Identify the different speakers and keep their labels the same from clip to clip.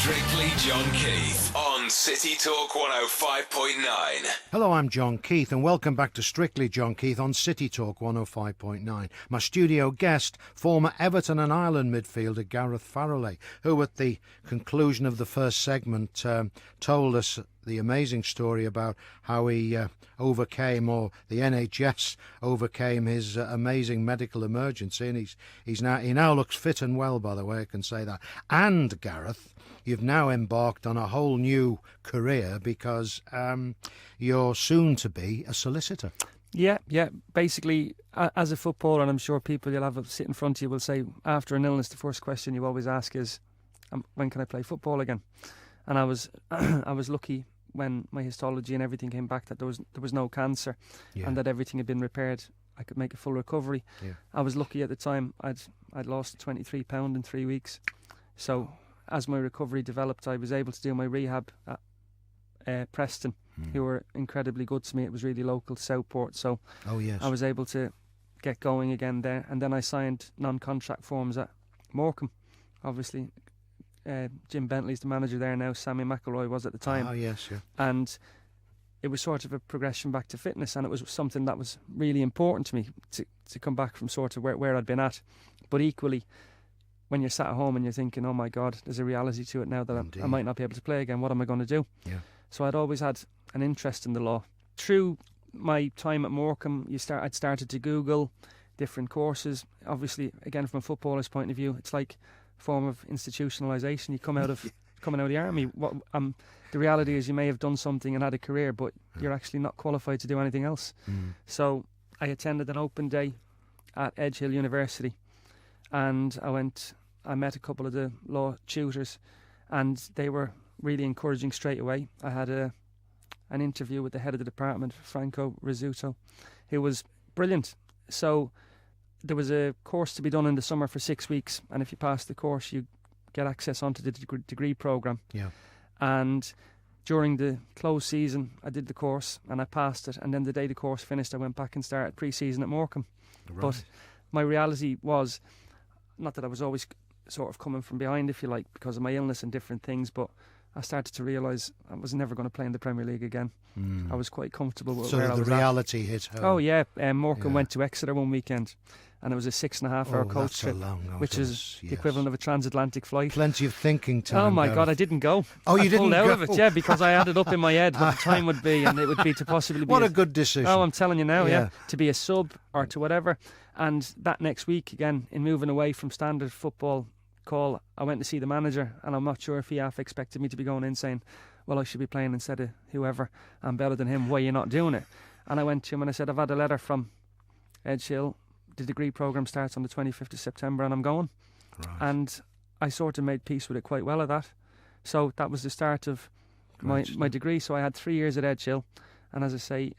Speaker 1: Strictly John Keith on City Talk 105.9.
Speaker 2: Hello, I'm John Keith and welcome back to Strictly John Keith on City Talk 105.9. My studio guest, former Everton and Ireland midfielder Gareth Farrelly, who at the conclusion of the first segment told us the amazing story about how he overcame, or the NHS overcame, his amazing medical emergency, and he now looks fit and well, by the way, I can say that. And Gareth, you've now embarked on a whole new career because you're soon to be a solicitor.
Speaker 3: Yeah. Basically, as a footballer, and I'm sure people you'll have sit in front of you will say, after an illness, the first question you always ask is, when can I play football again? And I was lucky when my histology and everything came back that there was no cancer, and that everything had been repaired. I could make a full recovery. Yeah. I was lucky at the time. I'd lost 23 pound in 3 weeks. So as my recovery developed, I was able to do my rehab at Preston, who were incredibly good to me. It was really local, Southport. So I was able to get going again there. And then I signed non-contract forms at Morecambe. Obviously, Jim Bentley's the manager there now. Sammy McElroy was at the time.
Speaker 2: Oh, yes, yeah.
Speaker 3: And it was sort of a progression back to fitness, and it was something that was really important to me to come back from sort of where I'd been at. But equally, when you're sat at home and you're thinking, oh my God, there's a reality to it now that I might not be able to play again. What am I going to do? Yeah. So I'd always had an interest in the law. Through my time at Morecambe, I'd started to Google different courses. Obviously, again, from a footballer's point of view, it's like a form of institutionalisation. You come out of coming out of the army. The reality is you may have done something and had a career, but you're actually not qualified to do anything else. So I attended an open day at Edge Hill University, and I met a couple of the law tutors, and they were really encouraging straight away. I had an interview with the head of the department, Franco Rizzuto, who was brilliant. So there was a course to be done in the summer for 6 weeks, and if you pass the course, you get access onto the degree programme. Yeah. And during the closed season, I did the course and I passed it, and then the day the course finished, I went back and started pre-season at Morecambe. Right. But my reality was, not that I was always sort of coming from behind, if you like, because of my illness and different things, but I started to realise I was never going to play in the Premier League again. I was quite comfortable with where I was at. So the
Speaker 2: reality hit home.
Speaker 3: Oh yeah, Morecambe went to Exeter one weekend, and it was a 6.5 hour coach trip, which is the equivalent of a transatlantic flight.
Speaker 2: Plenty of thinking time.
Speaker 3: Oh my God, I didn't go.
Speaker 2: Oh, you didn't go?
Speaker 3: I pulled out of it, yeah, because I had it up in my head what the time would be, and it would be to possibly be...
Speaker 2: What a good decision.
Speaker 3: Oh, I'm telling you now, yeah. To be a sub or to whatever. And that next week, again, in moving away from standard football call, I went to see the manager, and I'm not sure if he half expected me to be going in saying, well, I should be playing instead of whoever, I'm better than him, why are you not doing it? And I went to him and I said, I've had a letter from Edge Hill, the degree programme starts on the 25th of September and I'm going. Right. And I sort of made peace with it quite well at that. So that was the start of my degree. So I had 3 years at Edge Hill, and as I say,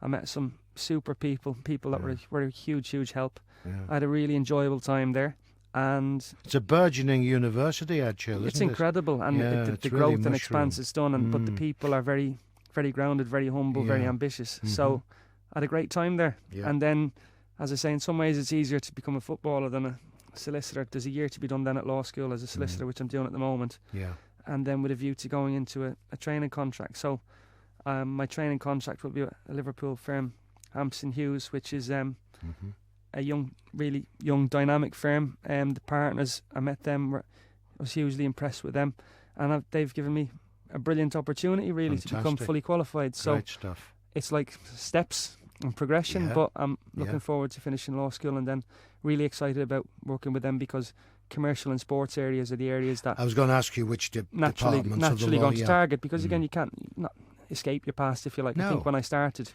Speaker 3: I met some super people that were a huge help. Yeah. I had a really enjoyable time there. And
Speaker 2: it's a burgeoning university, Edge Hill, isn't it?
Speaker 3: It's incredible, and the growth really and expanse it's done, but the people are very, very grounded, very humble, very ambitious. So I had a great time there. Yeah. And then, as I say, in some ways it's easier to become a footballer than a solicitor. There's a year to be done then at law school as a solicitor, which I'm doing at the moment. Yeah. And then with a view to going into a training contract. So my training contract will be a Liverpool firm, Hampson Hughes, which is a really young, dynamic firm. The partners, I met them, I was hugely impressed with them, and they've given me a brilliant opportunity, really, to become fully qualified. So
Speaker 2: great stuff.
Speaker 3: It's like steps and progression, but I'm looking forward to finishing law school, and then really excited about working with them, because commercial and sports areas are the areas that
Speaker 2: I was going to ask you which
Speaker 3: naturally going to target, because again, you can't not escape your past, if you like.
Speaker 2: No.
Speaker 3: I think when I started,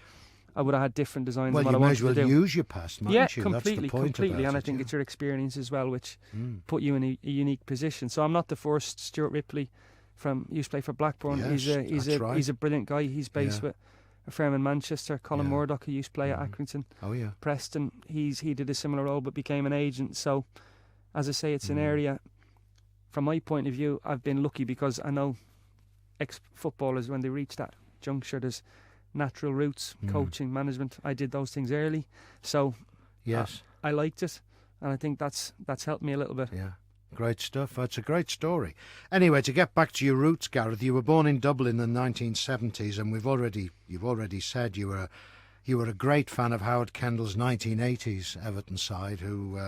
Speaker 3: I would have had different designs.
Speaker 2: Well,
Speaker 3: what
Speaker 2: you
Speaker 3: I
Speaker 2: may
Speaker 3: wanted
Speaker 2: as well
Speaker 3: to do.
Speaker 2: use your past, mightn't you?
Speaker 3: Completely.
Speaker 2: About
Speaker 3: and I
Speaker 2: it,
Speaker 3: think it's your experience as well, which put you in a unique position. So I'm not the first. Stuart Ripley used to play for Blackburn.
Speaker 2: Yes,
Speaker 3: he's a brilliant guy. He's based with a firm in Manchester. Colin Murdoch, who used to play at Accrington.
Speaker 2: Oh yeah.
Speaker 3: Preston. He did a similar role, but became an agent. So, as I say, it's an area. From my point of view, I've been lucky, because I know ex-footballers, when they reach that juncture, there's natural routes, coaching, management. I did those things early, so
Speaker 2: yes,
Speaker 3: I liked it, and I think that's helped me a little bit.
Speaker 2: Yeah. Great stuff. That's a great story. Anyway, to get back to your roots, Gareth, you were born in Dublin in the 1970s, and you've already said you were a great fan of Howard Kendall's 1980s Everton side, who,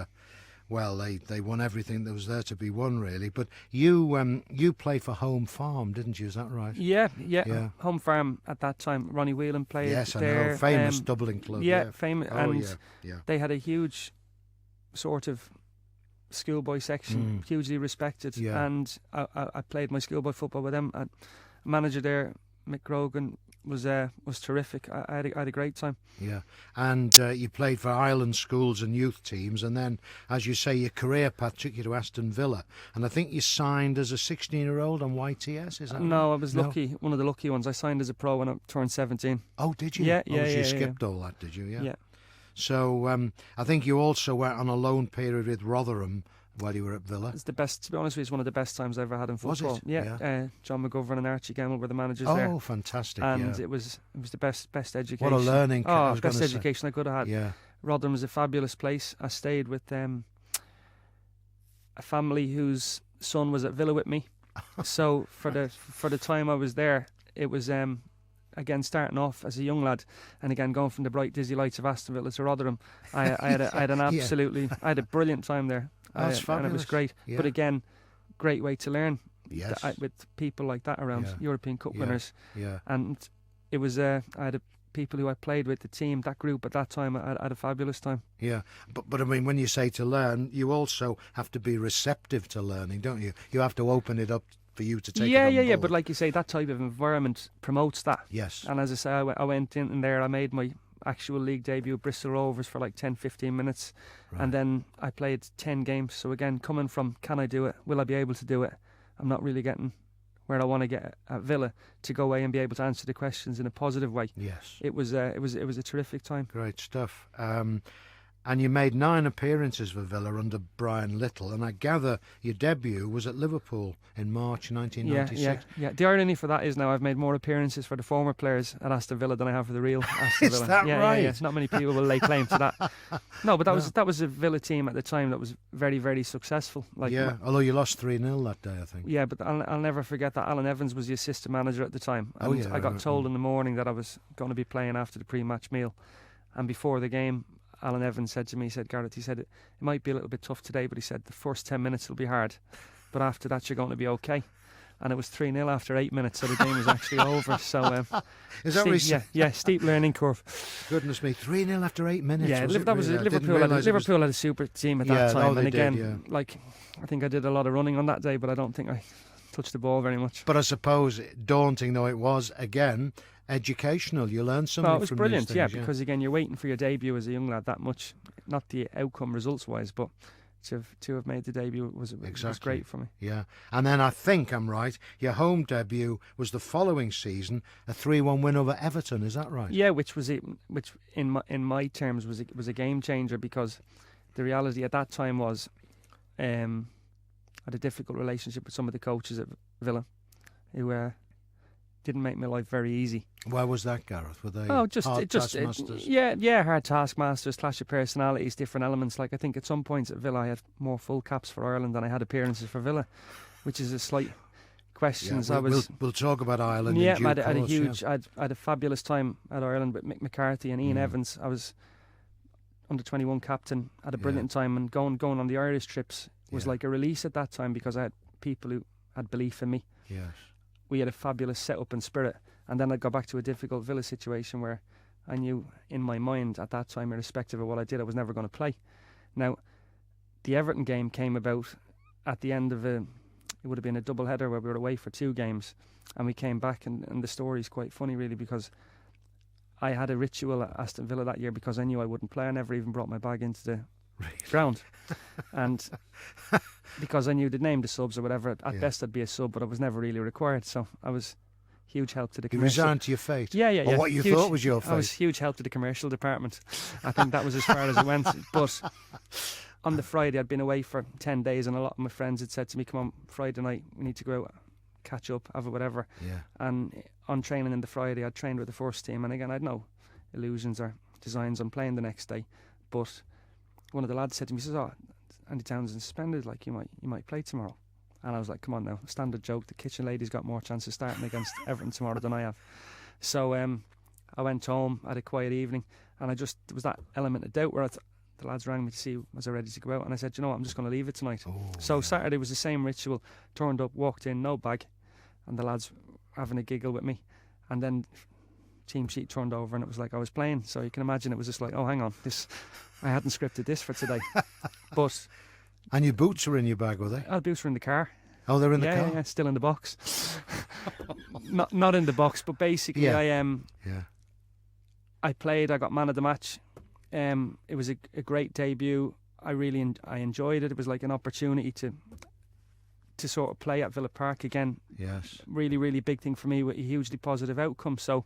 Speaker 2: they won everything that was there to be won, really. But you played for Home Farm, didn't you? Is that right?
Speaker 3: Yeah. Home Farm at that time. Ronnie Whelan played
Speaker 2: yes,
Speaker 3: there.
Speaker 2: I know. Famous Dublin club.
Speaker 3: Yeah, famous.
Speaker 2: Oh,
Speaker 3: and they had a huge sort of schoolboy section, hugely respected. Yeah. And I played my schoolboy football with them. Manager there, Mick Grogan, was terrific. I had a great time. Yeah, and
Speaker 2: you played for Ireland schools and youth teams, and then, as you say, your career path took you to Aston Villa, and I think you signed as a 16-year-old on YTS. Is that
Speaker 3: no?
Speaker 2: Right?
Speaker 3: I was lucky, one of the lucky ones. I signed as a pro when I turned 17.
Speaker 2: Oh, did you?
Speaker 3: Yeah,
Speaker 2: you skipped all that, did you?
Speaker 3: Yeah.
Speaker 2: So I think you also went on a loan period with Rotherham while you were at Villa.
Speaker 3: It's the best, to be honest with you, it's one of the best times I ever had in football.
Speaker 2: Was it?
Speaker 3: Yeah. John McGovern and Archie Gamble were the managers there.
Speaker 2: Oh, fantastic!
Speaker 3: And it was the best education.
Speaker 2: What a learning!
Speaker 3: Best education I could have had.
Speaker 2: Yeah.
Speaker 3: Rotherham was a fabulous place. I stayed with a family whose son was at Villa with me. So for the time I was there, it was again starting off as a young lad, and again going from the bright dizzy lights of Aston Villa to Rotherham. I had a brilliant time there.
Speaker 2: That's fabulous.
Speaker 3: And it was great.
Speaker 2: Yeah.
Speaker 3: But again, great way to learn.
Speaker 2: Yes.
Speaker 3: With people like that around, European Cup winners.
Speaker 2: Yeah.
Speaker 3: And it was I had people who I played with, the team, that group at that time. I had a fabulous time. Yeah.
Speaker 2: But I mean, when you say to learn, you also have to be receptive to learning, don't you? You have to open it up for you to take it on board.
Speaker 3: But like you say, that type of environment promotes that.
Speaker 2: Yes.
Speaker 3: And as I say, I went in there, I made my actual league debut at Bristol Rovers for like 10-15 minutes, and then I played 10 games. So again, coming from can I do it, will I be able to do it, I'm not really getting where I want to get at Villa, to go away and be able to answer the questions in a positive way.
Speaker 2: Yes,
Speaker 3: it was a terrific time.
Speaker 2: Great stuff. And you made 9 appearances for Villa under Brian Little, and I gather your debut was at Liverpool in March 1996.
Speaker 3: Yeah. The irony for that is now I've made more appearances for the former players at Aston Villa than I have for the real Aston Villa.
Speaker 2: Is that right?
Speaker 3: Yeah. Not many people will lay claim to that. No, but that was a Villa team at the time that was very, very successful.
Speaker 2: Although you lost 3-0 that day, I think.
Speaker 3: Yeah, but I'll never forget that Alan Evans was the assistant manager at the time. And I got told in the morning that I was going to be playing after the pre-match meal, and before the game, Alan Evans said to me, Gareth, it might be a little bit tough today, but he said the first 10 minutes will be hard, but after that you're going to be okay. And it was 3-0 after 8 minutes, so the game was actually over. So
Speaker 2: is that
Speaker 3: steep, steep learning curve.
Speaker 2: Goodness me, 3-0 after 8 minutes.
Speaker 3: Yeah, Liverpool had a super team at that time. And again, I think I did a lot of running on that day, but I don't think I touched the ball very much.
Speaker 2: But I suppose, daunting though it was, again, educational. You learned something.
Speaker 3: Oh, it was
Speaker 2: from
Speaker 3: brilliant,
Speaker 2: these things,
Speaker 3: because again, you're waiting for your debut as a young lad that much. Not the outcome results-wise, but to have made the debut was great for me.
Speaker 2: Yeah, and then I think I'm right. Your home debut was the following season, a 3-1 win over Everton. Is that right?
Speaker 3: Yeah, which in my terms was a game changer, because the reality at that time was I had a difficult relationship with some of the coaches at Villa, who didn't make my life very easy.
Speaker 2: Why was that, Gareth? Were they
Speaker 3: hard
Speaker 2: taskmasters?
Speaker 3: Hard taskmasters, clash of personalities, different elements. Like I think at some points at Villa I had more full caps for Ireland than I had appearances for Villa, which is a slight question.
Speaker 2: We'll talk about Ireland.
Speaker 3: Yeah,
Speaker 2: in due course,
Speaker 3: I had a fabulous time at Ireland with Mick McCarthy and Ian Evans. I was under 21 captain, had a brilliant time, and going on the Irish trips was like a release at that time, because I had people who had belief in me.
Speaker 2: Yes.
Speaker 3: We had a fabulous setup and spirit, and then I got back to a difficult Villa situation where I knew in my mind at that time, irrespective of what I did, I was never going to play. Now, the Everton game came about at the end of it would have been a double header where we were away for 2 games, and we came back, and the story is quite funny really, because I had a ritual at Aston Villa that year, because I knew I wouldn't play. I never even brought my bag into the ground, and because I knew they'd name the subs or whatever, at best I'd be a sub, but I was never really required, so I was huge help to the commercial.
Speaker 2: You resigned to your fate?
Speaker 3: Yeah.
Speaker 2: Or what you thought was your fate?
Speaker 3: I was huge help to the commercial department. I think that was as far as it went. But on the Friday, I'd been away for 10 days, and a lot of my friends had said to me, come on, Friday night, we need to go out, catch up, have a whatever.
Speaker 2: Yeah.
Speaker 3: And on training in the Friday, I'd trained with the first team, and again, I'd no illusions or designs on playing the next day, but one of the lads said to me, he says, Andy Townsend suspended, like you might play tomorrow. And I was like, come on now, standard joke, the kitchen lady's got more chance of starting against Everton tomorrow than I have. So I went home, had a quiet evening, and there was that element of doubt where the lads rang me to see was I ready to go out, and I said, you know what, I'm just going to leave it tonight. So Saturday was the same ritual. Turned up, walked in, no bag, and the lads having a giggle with me, and then team sheet turned over and it was like I was playing. So you can imagine it was just like, oh, hang on, I hadn't scripted this for today. But
Speaker 2: and your boots were in your bag, were they?
Speaker 3: Our boots were in the car.
Speaker 2: Oh, they're in the car?
Speaker 3: Yeah, still in the box. not in the box, but basically I played, I got man of the match. It was a great debut. I enjoyed it. It was like an opportunity to sort of play at Villa Park again.
Speaker 2: Yes.
Speaker 3: Really, really big thing for me with a hugely positive outcome. So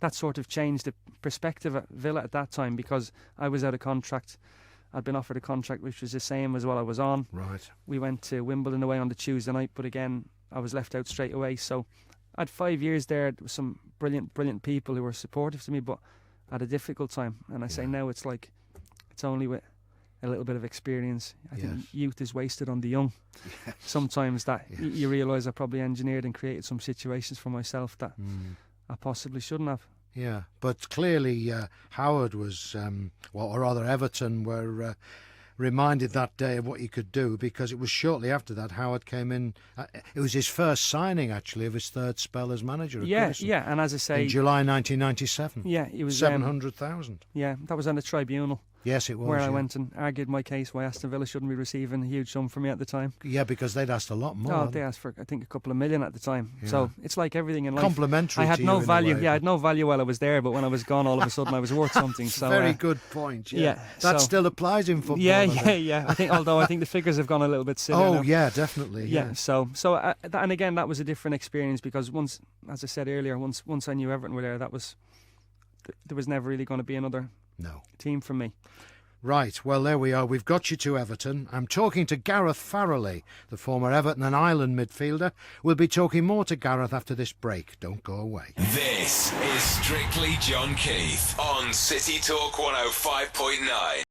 Speaker 3: that sort of changed the perspective at Villa at that time, because I was out of contract. I'd been offered a contract which was the same as what I was on.
Speaker 2: Right.
Speaker 3: We went to Wimbledon away on the Tuesday night, but again, I was left out straight away. So I had 5 years there. There were some brilliant people who were supportive to me, but I had a difficult time. And I say now it's like, it's only with a little bit of experience. I think youth is wasted on the young.
Speaker 2: Yes.
Speaker 3: Sometimes that you realise I probably engineered and created some situations for myself that I possibly shouldn't have.
Speaker 2: Yeah, but clearly Howard was, or rather Everton were reminded that day of what he could do, because it was shortly after that Howard came in. It was his first signing, actually, of his third spell as manager.
Speaker 3: Yeah, and as I say,
Speaker 2: in July 1997.
Speaker 3: Yeah, it was
Speaker 2: 700,000.
Speaker 3: Yeah, that was on the tribunal.
Speaker 2: Yes, it was.
Speaker 3: Where I went and argued my case why Aston Villa shouldn't be receiving a huge sum from me at the time.
Speaker 2: Yeah, because they'd asked a lot more.
Speaker 3: No, they asked for, I think, a couple of million at the time.
Speaker 2: Yeah.
Speaker 3: So it's like everything in life.
Speaker 2: Complimentary.
Speaker 3: I had
Speaker 2: to
Speaker 3: no
Speaker 2: you
Speaker 3: value.
Speaker 2: in a way,
Speaker 3: I had no value while I was there, but when I was gone, all of a sudden I was worth something. So
Speaker 2: very good point. Yeah, that still applies in football.
Speaker 3: Yeah. I think, although I think the figures have gone a little bit silly.
Speaker 2: Oh
Speaker 3: now.
Speaker 2: yeah, definitely.
Speaker 3: Yeah. So and again, that was a different experience, because once, as I said earlier, once I knew Everton were there, there was never really going to be another team from me.
Speaker 2: Right, well, there we are. We've got you to Everton. I'm talking to Gareth Farrelly, the former Everton and Ireland midfielder. We'll be talking more to Gareth after this break. Don't go away.
Speaker 1: This is Strictly John Keith on City Talk 105.9.